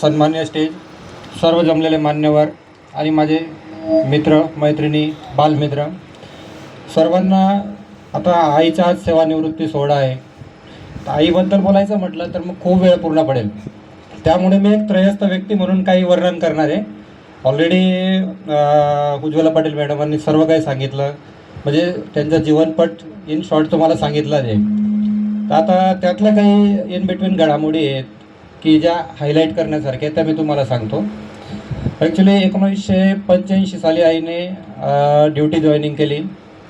सन्मान्य स्टेज, सर्व जमलेले मान्यवर आणि माझे मित्र मैत्रिणी बालमित्र सर्वांना, आता आईचा आज सेवानिवृत्ती सोहळा आहे. आईबद्दल बोलायचं म्हटलं तर मग खूप वेळ पूर्ण पडेल, त्यामुळे मी एक त्रयस्थ व्यक्ती म्हणून काही वर्णन करणार आहे. ऑलरेडी उज्ज्वला पाटील मॅडमांनी सर्व काही सांगितलं, म्हणजे त्यांचं जीवनपट इन शॉर्ट तुम्हाला सांगितलं आहे. तर आता त्यातल्या काही इन बिटवीन घडामोडी आहेत की ज्या हायलाईट करण्यासारख्या, त्या मी तुम्हाला सांगतो. ॲक्च्युली 1985 साली आईने ड्युटी जॉईनिंग केली.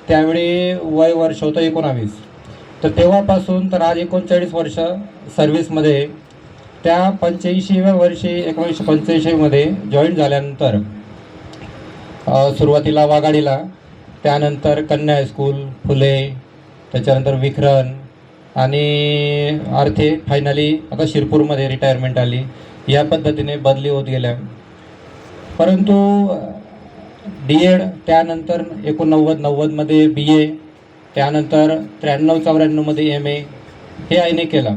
त्यावेळी वय वर्ष होतं 19. तर तेव्हापासून तर आज 39 वर्ष सर्व्हिसमध्ये. त्या 85व्या वर्षी 1985मध्ये जॉईन झाल्यानंतर सुरुवातीला वाघाडीला, त्यानंतर कन्या हायस्कूल, फुले, त्याच्यानंतर विखरण आणि आर्थे, फायनली आता शिरपूरमध्ये रिटायरमेंट आली. या पद्धतीने बदली होत गेल्या. परंतु DED, त्यानंतर 89-90मध्ये BA, त्यानंतर 93-94मध्ये MA हे आईने केलं.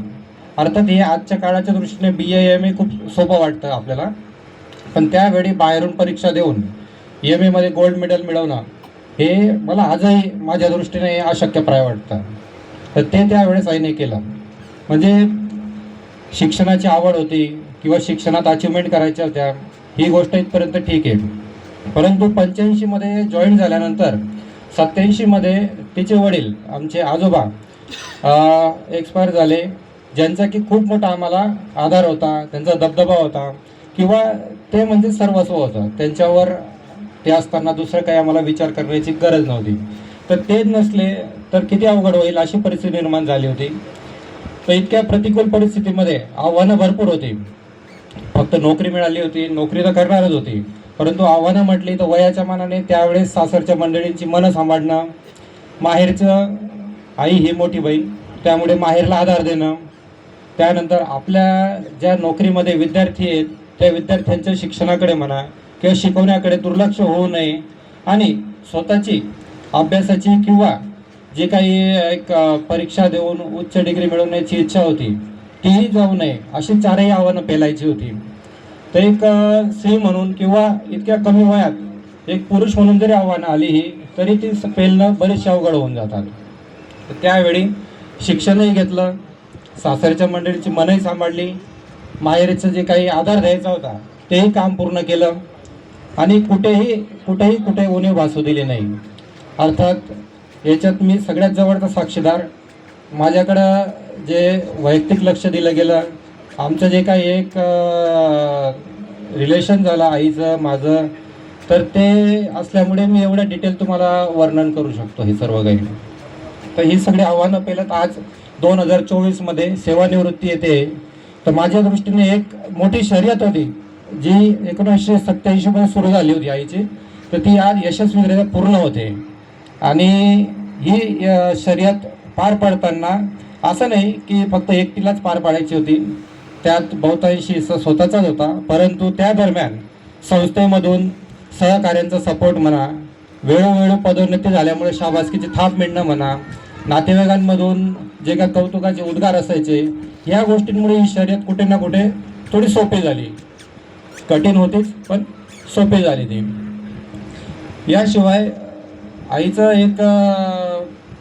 अर्थात हे आजच्या काळाच्या दृष्टीने BA MA खूप सोपं वाटतं आपल्याला, पण त्यावेळी बाहेरून परीक्षा देऊन MA मध्ये गोल्ड मेडल मिळवणं हे मला आजही माझ्या दृष्टीने अशक्यप्राय वाटतं. तर ते त्यावेळेस आईने केलं. म्हणजे शिक्षणाची आवड होती किंवा शिक्षणात अचिव्हमेंट करायच्या होत्या, ही गोष्ट इथपर्यंत ठीक आहे. परंतु 85मध्ये जॉईन झाल्यानंतर 87मध्ये तिचे वडील, आमचे आजोबा एक्सपायर झाले, ज्यांचा की खूप मोठा आम्हाला आधार होता, त्यांचा दबदबा होता किंवा ते म्हणजे सर्वस्व होतं. त्यांच्यावर ते असताना दुसरं काही आम्हाला विचार करण्याची गरज नव्हती. तर तेच नसले तर किती अवघड होईल अशी परिस्थिती निर्माण झाली होती. तर इतक्या प्रतिकूल परिस्थितीमध्ये आव्हानं भरपूर होती. फक्त नोकरी मिळाली होती, नोकरी तर करणारच होती, परंतु आव्हानं म्हटली तर वयाच्या मानाने त्यावेळेस सासरच्या मंडळींची मनं सांभाळणं, माहेरचं, आई ही मोठी बहीण त्यामुळे माहेरला आधार देणं, त्यानंतर आपल्या ज्या नोकरीमध्ये विद्यार्थी आहेत त्या विद्यार्थ्यांच्या शिक्षणाकडे म्हणा किंवा शिकवण्याकडे दुर्लक्ष होऊ नये आणि स्वतःची अभ्यासाची किंवा जे काही एक परीक्षा देऊन उच्च डिग्री मिळवण्याची इच्छा होती तीही जाऊ नये, अशी चारही आव्हानं पेलायची होती. तर एक स्त्री म्हणून किंवा इतक्या कमी वयात एक पुरुष म्हणून जरी आव्हानं आली ही, तरी ती पेलणं बरीचशी अवघड होऊन जातात. त्यावेळी शिक्षणही घेतलं, सासरच्या मंडळीची मनही सांभाळली, माहेरचं जे काही आधार द्यायचा होता तेही काम पूर्ण केलं आणि कुठेही उणीव भासू दिली नाही. अर्थात याच्यात मी सगळ्यात जवळचा साक्षीदार. माझ्याकडं जे वैयक्तिक लक्ष दिलं गेलं, आमचं जे काही एक रिलेशन झालं आईचं माझं, तर ते असल्यामुळे मी एवढं डिटेल तुम्हाला वर्णन करू शकतो हे सर्व काही. तर ही सगळी आव्हानं पेलत आज 2024मध्ये सेवानिवृत्ती येते. तर माझ्या दृष्टीने एक मोठी शर्यत होती जी 1987मध्ये सुरू झाली होती आईची, तर ती आज यशस्वीरित्या पूर्ण होते. आणि ही शर्यत पार पाडताना असं नाही की फक्त एकटीलाच पार पाडायची होती, त्यात बहुतांशी स्वतःचाच होता. परंतु त्या दरम्यान संस्थेमधून सहकार्यांचा सपोर्ट म्हणा, वेळोवेळी पदोन्नती झाल्यामुळे शाबासकीची थाप मिळणं म्हणा, नातेवाईकांमधून जे काही कौतुकाचे उद्गार असायचे, या गोष्टींमुळे ही शर्यत कुठे ना कुठे थोडी सोपी झाली. कठीण होतीच पण सोपी झाली ती. याशिवाय आईचं एक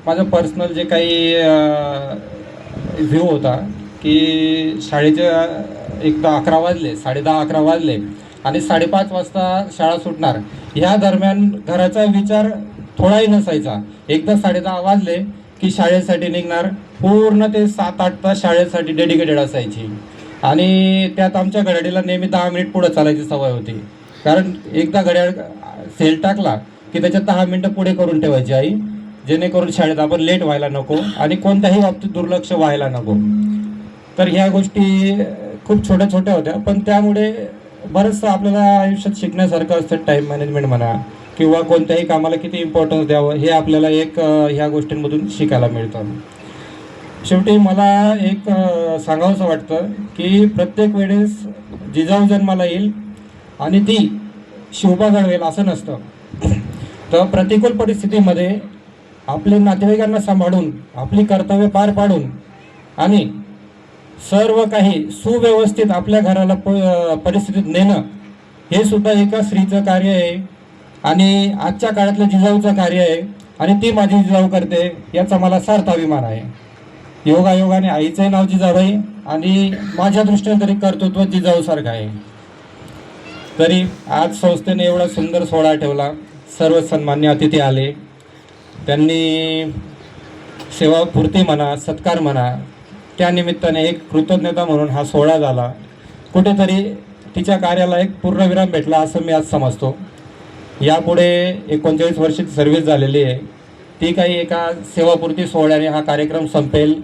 माझं पर्सनल जे काही व्ह्यू होता की शाळेच्या एकदा 11 वाजले, 10:30-11 वाजले आणि 5:30 वाजता शाळा सुटणार, ह्या दरम्यान घराचा विचार थोडाही नसायचा. एकदा 10:30 वाजले की शाळेसाठी निघणार, पूर्ण ते 7-8 तास शाळेसाठी डेडिकेटेड असायची. आणि त्यात आमच्या घड्याळीला नेहमी 10 मिनिट पुढं चालायची सवय होती, कारण एकदा घड्याळ सेल टाकला की त्याच्यात 10 मिनिटं पुढे करून ठेवायची आई, जेणेकरून शाळेत आपण लेट व्हायला नको आणि कोणत्याही बाबतीत दुर्लक्ष व्हायला नको. तर ह्या गोष्टी खूप छोट्या छोट्या होत्या, पण त्यामुळे बरंचसं आपल्याला आयुष्यात शिकण्यासारखं असतं. टाईम मॅनेजमेंट म्हणा किंवा कोणत्याही कामाला किती इम्पॉर्टन्स द्यावं हे आपल्याला एक ह्या गोष्टींमधून शिकायला मिळतं. शेवटी मला एक सांगावंसं वाटतं की प्रत्येक वेळेस जिजाऊ जन्माला येईल आणि ती शिवबा घडवेल असं नसतं. तर प्रतिकूल परिस्थितीमध्ये आपले नातेवाईकांना सांभाळून, आपली कर्तव्य पार पाडून आणि सर्व काही सुव्यवस्थित आपल्या घराला परिस्थितीत नेणं हे सुद्धा एका स्त्रीचं कार्य आहे आणि आजच्या काळातलं जिजाऊचं कार्य आहे आणि ती माझी जिजाऊ करते याचा मला सार्थ अभिमान आहे. योगायोगाने आईचं नाव जिजाबाई आणि माझ्या दृष्टीने तरी कर्तृत्व जिजाऊसारखं आहे. तरी आज संस्थेने एवढा सुंदर सोहळा ठेवला, सर्व सन्मान्य अतिथी आले, त्यांनी सेवापूर्ती म्हणा सत्कार म्हणा त्या निमित्ताने एक कृतज्ञता म्हणून हा सोहळा झाला. कुठेतरी तिच्या कार्याला एक पूर्णविराम भेटला असं मी आज समजतो. यापुढे 39 वर्षाची सर्व्हिस झालेली आहे, ती काही एका सेवापूर्ती सोहळ्याने हा कार्यक्रम संपेल,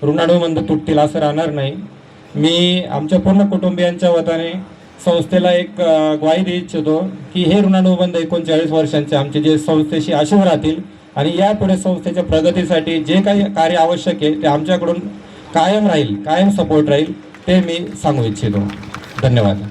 ऋणानुबंध तुटतील असं राहणार नाही. मी आमच्या पूर्ण कुटुंबियांच्या वतीने संस्थेला एक ग्वाही देऊ इच्छितो की हे ऋणानुबंध 39 वर्षांचे आमचे जे संस्थेशी असेच राहतील आणि यापुढे संस्थेच्या प्रगतीसाठी जे काही कार्य आवश्यक आहे ते आमच्याकडून कायम राहील, कायम सपोर्ट राहील, ते मी सांगू इच्छितो. धन्यवाद.